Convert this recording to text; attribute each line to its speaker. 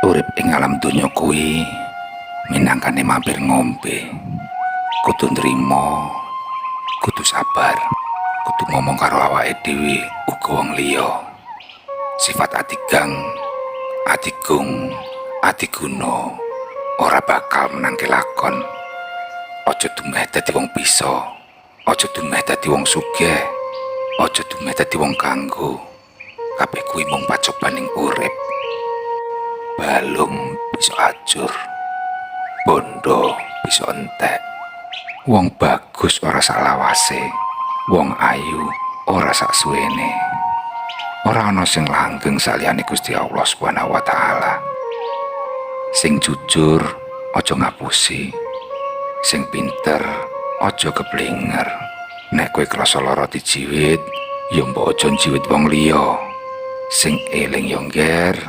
Speaker 1: Urip ing alam donya kuwi minangkane mampir ngombe. Kudu nrimo, kudu sabar, kudu ngomong karo awake dhewe uga wong liya. Sifat atigang, atigung, atiguna ora bakal menangke lakon. Aja dumeh dadi wong bisa, aja dumeh dadi wong sugih, aja dumeh dadi wong kanggo. Kabeh kuwi mung pacobaning urip. Balung bisa ajur, bondo bisa entek. Wong bagus ora sak lawase, wong ayu ora sak suwene. Ora ana sing langgeng saliyane Gusti Allah Subhanahu wa taala. Sing jujur aja ngapusi, sing pinter aja keblinger. Nek kowe krasa lara dijiwit, ya mbok aja njiwit wong liya. Sing eling yo ngger,